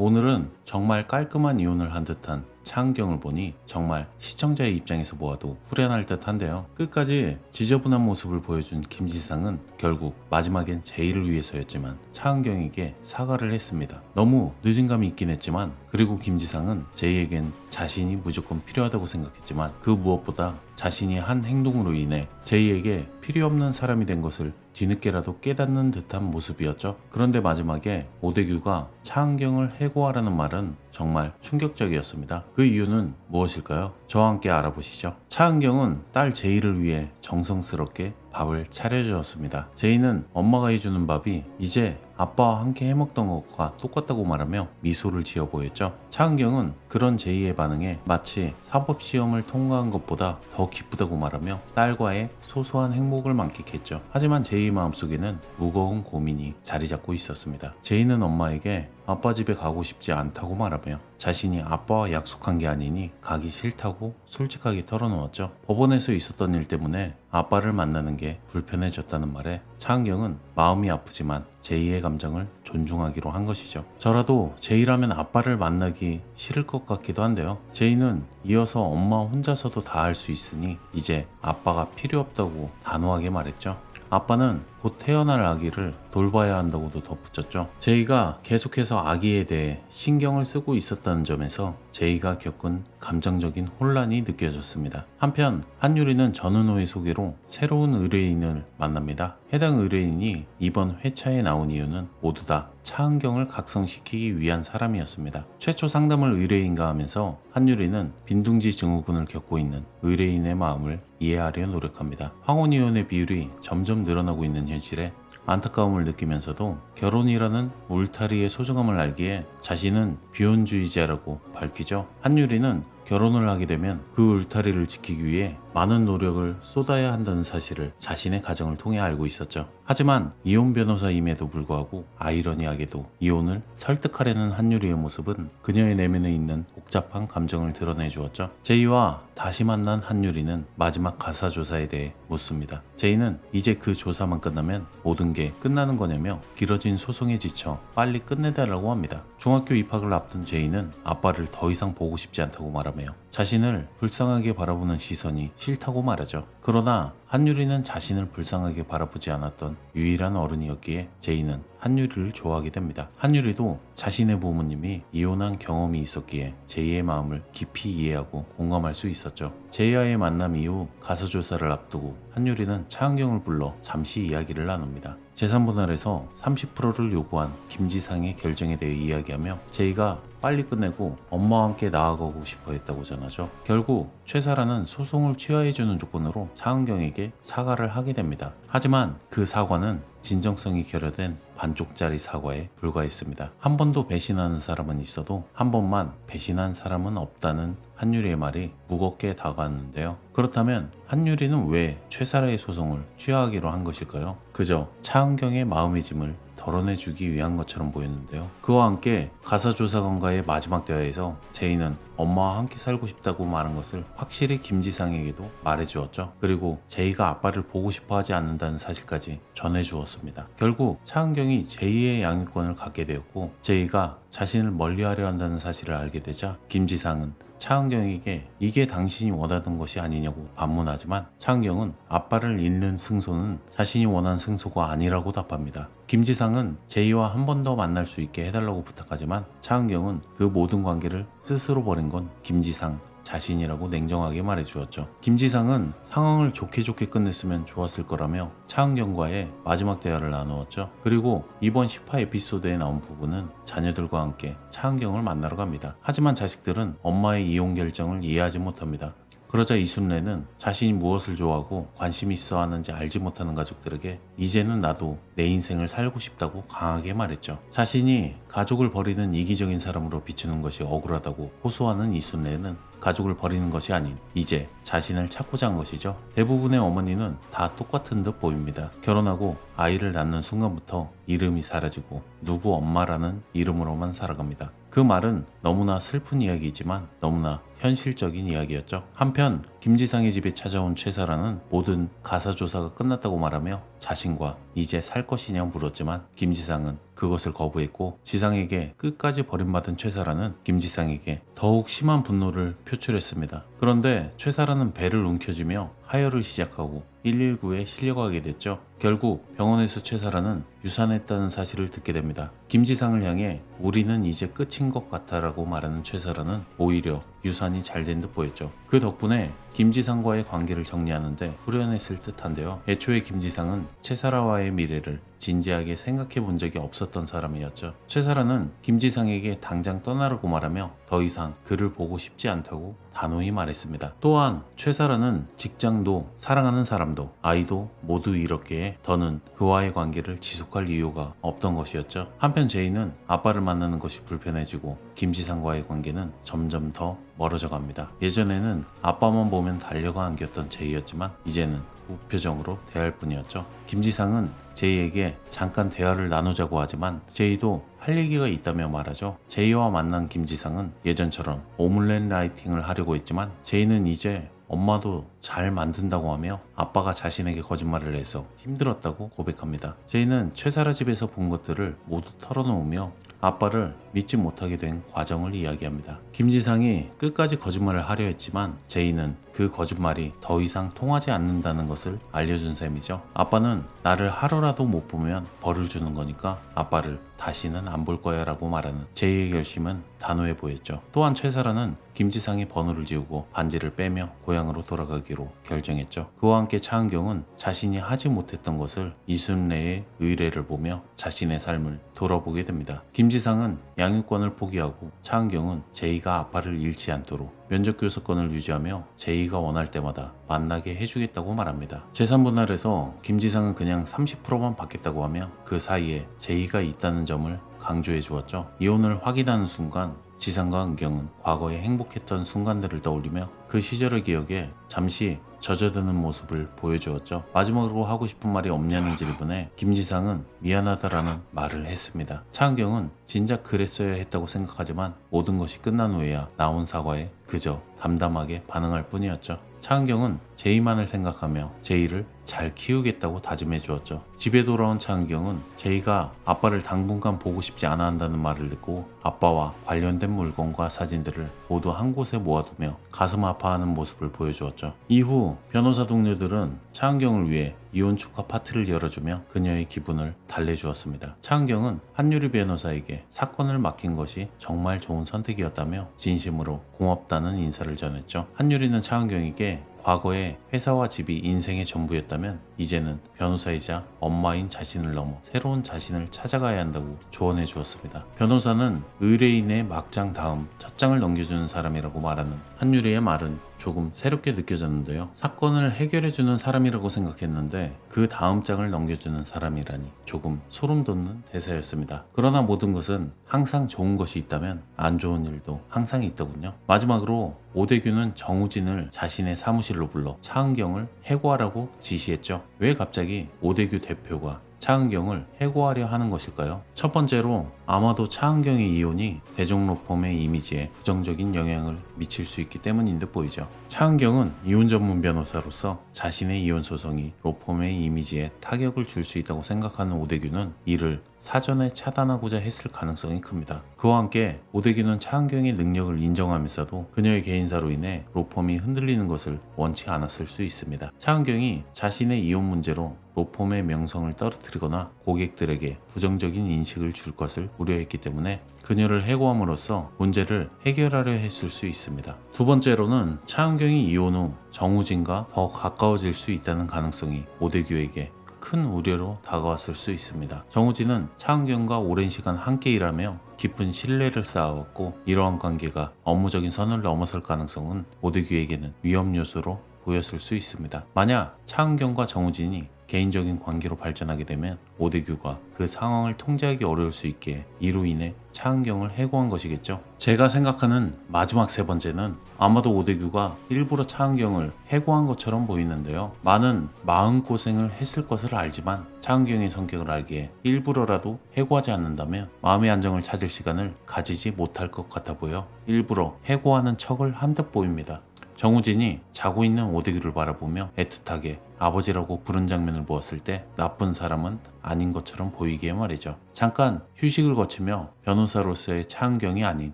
오늘은 정말 깔끔한 이혼을 한 듯한 차은경을 보니 정말 시청자의 입장에서 보아도 후련할 듯한데요. 끝까지 지저분한 모습을 보여준 김지상은 결국 마지막엔 제이를 위해서였지만 차은경에게 사과를 했습니다. 너무 늦은 감이 있긴 했지만, 그리고 김지상은 제이에겐 자신이 무조건 필요하다고 생각했지만 그 무엇보다 자신이 한 행동으로 인해 제이에게 필요 없는 사람이 된 것을 뒤늦게라도 깨닫는 듯한 모습이었죠. 그런데 마지막에 오대규가 차은경을 해고하라는 말은 정말 충격적이었습니다. 그 이유는 무엇일까요? 저와 함께 알아보시죠. 차은경은 딸 제이를 위해 정성스럽게 밥을 차려주었습니다. 제이는 엄마가 해주는 밥이 이제 아빠와 함께 해먹던 것과 똑같다고 말하며 미소를 지어 보였죠. 차은경은 그런 제이의 반응에 마치 사법시험을 통과한 것보다 더 기쁘다고 말하며 딸과의 소소한 행복을 만끽했죠. 하지만 제이의 마음속에는 무거운 고민이 자리 잡고 있었습니다. 제이는 엄마에게 아빠 집에 가고 싶지 않다고 말하며 자신이 아빠와 약속한 게 아니니 가기 싫다고 솔직하게 털어놓았죠. 법원에서 있었던 일 때문에 아빠를 만나는 게 불편해졌다는 말에 차은경은 마음이 아프지만 제이의 감정을 존중하기로 한 것이죠. 저라도 제이라면 아빠를 만나기 싫을 것 같기도 한데요. 제이는 이어서 엄마 혼자서도 다 할 수 있으니 이제 아빠가 필요 없다고 단호하게 말했죠. 아빠는 곧 태어날 아기를 돌봐야 한다고도 덧붙였죠. 제이가 계속해서 아기에 대해 신경을 쓰고 있었다는 점에서 제이가 겪은 감정적인 혼란이 느껴졌습니다. 한편 한유리는 전은호의 소개로 새로운 의뢰인을 만납니다. 해당 의뢰인이 이번 회차에 나온 이유는 모두 다 차은경을 각성시키기 위한 사람이었습니다. 최초 상담을 의뢰인과 하면서 한유리는 빈둥지 증후군을 겪고 있는 의뢰인의 마음을 이해하려 노력합니다. 황혼이혼의 비율이 점점 늘어나고 있는 현실에 안타까움을 느끼면서도 결혼이라는 울타리의 소중함을 알기에 자신은 비혼주의자라고 밝히죠. 한유리는 결혼을 하게 되면 그 울타리를 지키기 위해 많은 노력을 쏟아야 한다는 사실을 자신의 가정을 통해 알고 있었죠. 하지만 이혼 변호사임에도 불구하고 아이러니하게도 이혼을 설득하려는 한유리의 모습은 그녀의 내면에 있는 복잡한 감정을 드러내 주었죠. 제이와 다시 만난 한유리는 마지막 가사 조사에 대해 묻습니다. 제이는 이제 그 조사만 끝나면 모든 게 끝나는 거냐며 길어진 소송에 지쳐 빨리 끝내달라고 합니다. 중학교 입학을 앞둔 제이는 아빠를 더 이상 보고 싶지 않다고 말하며 자신을 불쌍하게 바라보는 시선이 싫다고 말하죠. 그러나 한유리는 자신을 불쌍하게 바라보지 않았던 유일한 어른이었기에 제이는 한유리를 좋아하게 됩니다. 한유리도 자신의 부모님이 이혼한 경험이 있었기에 제이의 마음을 깊이 이해하고 공감할 수 있었죠. 제이와의 만남 이후 가사조사를 앞두고 한유리는 차은경을 불러 잠시 이야기를 나눕니다. 재산분할에서 30%를 요구한 김지상의 결정에 대해 이야기하며 제이가 빨리 끝내고 엄마와 함께 나아가고 싶어 했다고 전하죠. 결국 최사라는 소송을 취하해주는 조건으로 차은경에게 사과를 하게 됩니다. 하지만 그 사과는 진정성이 결여된 반쪽짜리 사과에 불과했습니다. 한 번도 배신하는 사람은 있어도 한 번만 배신한 사람은 없다는 한유리의 말이 무겁게 다가왔는데요. 그렇다면 한유리는 왜 최사라의 소송을 취하하기로 한 것일까요? 그저 차은경의 마음의 짐을 덜어내주기 위한 것처럼 보였는데요. 그와 함께 가사조사관과의 마지막 대화에서 제이는 엄마와 함께 살고 싶다고 말한 것을 확실히 김지상에게도 말해주었죠. 그리고 제이가 아빠를 보고 싶어 하지 않는다는 사실까지 전해주었습니다. 결국 차은경이 제이의 양육권을 갖게 되었고 제이가 자신을 멀리하려 한다는 사실을 알게 되자 김지상은 차은경에게 이게 당신이 원하던 것이 아니냐고 반문하지만 차은경은 아빠를 잃는 승소는 자신이 원한 승소가 아니라고 답합니다. 김지상은 제이와 한 번 더 만날 수 있게 해달라고 부탁하지만 차은경은 그 모든 관계를 스스로 버린 건 김지상 자신이라고 냉정하게 말해주었죠. 김지상은 상황을 좋게 끝냈으면 좋았을 거라며 차은경과의 마지막 대화를 나누었죠. 그리고 이번 10화 에피소드에 나온 부부는 자녀들과 함께 차은경을 만나러 갑니다. 하지만 자식들은 엄마의 이혼 결정을 이해하지 못합니다. 그러자 이순례는 자신이 무엇을 좋아하고 관심이 있어 하는지 알지 못하는 가족들에게 이제는 나도 내 인생을 살고 싶다고 강하게 말했죠. 자신이 가족을 버리는 이기적인 사람으로 비추는 것이 억울하다고 호소하는 이순례는 가족을 버리는 것이 아닌 이제 자신을 찾고자 한 것이죠. 대부분의 어머니는 다 똑같은 듯 보입니다. 결혼하고 아이를 낳는 순간부터 이름이 사라지고 누구 엄마라는 이름으로만 살아갑니다. 그 말은 너무나 슬픈 이야기이지만 너무나 현실적인 이야기였죠. 한편 김지상의 집에 찾아온 최사라는 모든 가사조사가 끝났다고 말하며 자신과 이제 살 것이냐 물었지만 김지상은 그것을 거부했고 지상에게 끝까지 버림받은 최사라는 김지상에게 더욱 심한 분노를 표출했습니다. 그런데 최사라는 배를 움켜쥐며 하혈을 시작하고 119에 실려가게 됐죠. 결국 병원에서 최사라는 유산했다는 사실을 듣게 됩니다. 김지상을 향해 우리는 이제 끝인 것 같아 라고 말하는 최사라는 오히려 유산이 잘 된 듯 보였죠. 그 덕분에 김지상과의 관계를 정리하는데 후련했을 듯한데요. 애초에 김지상은 최사라와의 미래를 진지하게 생각해 본 적이 없었던 사람이었죠. 최사라는 김지상에게 당장 떠나라고 말하며 더 이상 그를 보고 싶지 않다고 단호히 말했습니다. 또한 최사라는 직장도 사랑하는 사람도 아이도 모두 이렇기에 더는 그와의 관계를 지속할 이유가 없던 것이었죠. 한편 제이는 아빠를 만나는 것이 불편해지고 김지상과의 관계는 점점 더 멀어져 갑니다. 예전에는 아빠만 보면 달려가 안겼던 제이였지만 이제는 무표정으로 대할 뿐이었죠. 김지상은 제이에게 잠깐 대화를 나누자고 하지만 제이도 할 얘기가 있다며 말하죠. 제이와 만난 김지상은 예전처럼 오믈렛 라이팅을 하려고 했지만 제이는 이제 엄마도 잘 만든다고 하며 아빠가 자신에게 거짓말을 해서 힘들었다고 고백합니다. 제이는 최사라 집에서 본 것들을 모두 털어놓으며 아빠를 믿지 못하게 된 과정을 이야기합니다. 김지상이 끝까지 거짓말을 하려 했지만 제이는 그 거짓말이 더 이상 통하지 않는다는 것을 알려준 셈이죠. 아빠는 나를 하루라도 못 보면 벌을 주는 거니까 아빠를 다시는 안 볼 거야 라고 말하는 제이의 결심은 단호해 보였죠. 또한 최사라는 김지상의 번호를 지우고 반지를 빼며 고향으로 돌아가기로 결정했죠. 그와 함께 차은경은 자신이 하지 못했던 것을 이순례의 의뢰를 보며 자신의 삶을 돌아보게 됩니다. 김지상은 양육권을 포기하고 차은경은 제이가 아빠를 잃지 않도록 면접 교섭권을 유지하며 제이가 원할 때마다 만나게 해주겠다고 말합니다. 재산분할에서 김지상은 그냥 30%만 받겠다고 하며 그 사이에 제이가 있다는 점을 강조해 주었죠. 이혼을 확인하는 순간 지상과 은경은 과거에 행복했던 순간들을 떠올리며 그 시절의 기억에 잠시 젖어드는 모습을 보여주었죠. 마지막으로 하고 싶은 말이 없냐는 질문에 김지상은 미안하다라는 말을 했습니다. 차은경은 진작 그랬어야 했다고 생각하지만 모든 것이 끝난 후에야 나온 사과에 그저 담담하게 반응할 뿐이었죠. 차은경은 제이만을 생각하며 제이를 잘 키우겠다고 다짐해 주었죠. 집에 돌아온 차은경은 제이가 아빠를 당분간 보고 싶지 않아 한다는 말을 듣고 아빠와 관련된 물건과 사진들을 모두 한 곳에 모아두며 가슴 아파하는 모습을 보여주었죠. 이후 변호사 동료들은 차은경을 위해 이혼 축하 파티를 열어주며 그녀의 기분을 달래주었습니다. 차은경은 한유리 변호사에게 사건을 맡긴 것이 정말 좋은 선택이었다며 진심으로 고맙다는 인사를 전했죠. 한유리는 차은경에게 과거에 회사와 집이 인생의 전부였다면 이제는 변호사이자 엄마인 자신을 넘어 새로운 자신을 찾아가야 한다고 조언해 주었습니다. 변호사는 의뢰인의 막장 다음 첫 장을 넘겨주는 사람이라고 말하는 한유리의 말은 조금 새롭게 느껴졌는데요. 사건을 해결해주는 사람이라고 생각했는데 그 다음 장을 넘겨주는 사람이라니 조금 소름 돋는 대사였습니다. 그러나 모든 것은 항상 좋은 것이 있다면 안 좋은 일도 항상 있더군요. 마지막으로 오대규는 정우진을 자신의 사무실로 불러 차은경을 해고하라고 지시했죠. 왜 갑자기 오대규 대표가 차은경을 해고하려 하는 것일까요? 첫 번째로 아마도 차은경의 이혼이 대종로펌의 이미지에 부정적인 영향을 미칠 수 있기 때문인 듯 보이죠. 차은경은 이혼 전문 변호사로서 자신의 이혼 소송이 로펌의 이미지에 타격을 줄 수 있다고 생각하는 오대규는 이를 사전에 차단하고자 했을 가능성이 큽니다. 그와 함께 오대규는 차은경의 능력을 인정하면서도 그녀의 개인사로 인해 로펌이 흔들리는 것을 원치 않았을 수 있습니다. 차은경이 자신의 이혼 문제로 로펌의 명성을 떨어뜨리거나 고객들에게 부정적인 인식을 줄 것을 우려했기 때문에 그녀를 해고함으로써 문제를 해결하려 했을 수 있습니다. 두 번째로는 차은경이 이혼 후 정우진과 더 가까워질 수 있다는 가능성이 오대규에게 큰 우려로 다가왔을 수 있습니다. 정우진은 차은경과 오랜 시간 함께 일하며 깊은 신뢰를 쌓아왔고 이러한 관계가 업무적인 선을 넘어설 가능성은 오대규에게는 위험 요소로 보였을 수 있습니다. 만약 차은경과 정우진이 개인적인 관계로 발전하게 되면 오대규가 그 상황을 통제하기 어려울 수 있게 이로 인해 차은경을 해고한 것이겠죠. 제가 생각하는 마지막 세 번째는 아마도 오대규가 일부러 차은경을 해고한 것처럼 보이는데요. 많은 마음고생을 했을 것을 알지만 차은경의 성격을 알기에 일부러라도 해고하지 않는다면 마음의 안정을 찾을 시간을 가지지 못할 것 같아 보여 일부러 해고하는 척을 한 듯 보입니다. 정우진이 자고 있는 오대규를 바라보며 애틋하게 아버지라고 부른 장면을 보았을 때 나쁜 사람은 아닌 것처럼 보이기에 말이죠. 잠깐 휴식을 거치며 변호사로서의 차은경이 아닌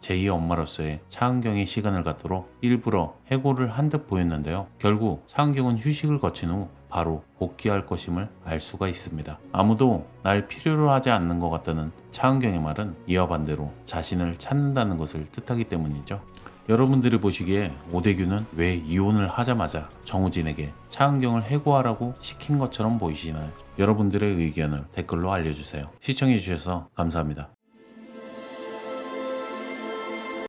제2의 엄마로서의 차은경의 시간을 갖도록 일부러 해고를 한 듯 보였는데요. 결국 차은경은 휴식을 거친 후 바로 복귀할 것임을 알 수가 있습니다. 아무도 날 필요로 하지 않는 것 같다는 차은경의 말은 이와 반대로 자신을 찾는다는 것을 뜻하기 때문이죠. 여러분들이 보시기에 오대규는 왜 이혼을 하자마자 정우진에게 차은경을 해고하라고 시킨 것처럼 보이시나요? 여러분들의 의견을 댓글로 알려주세요. 시청해주셔서 감사합니다.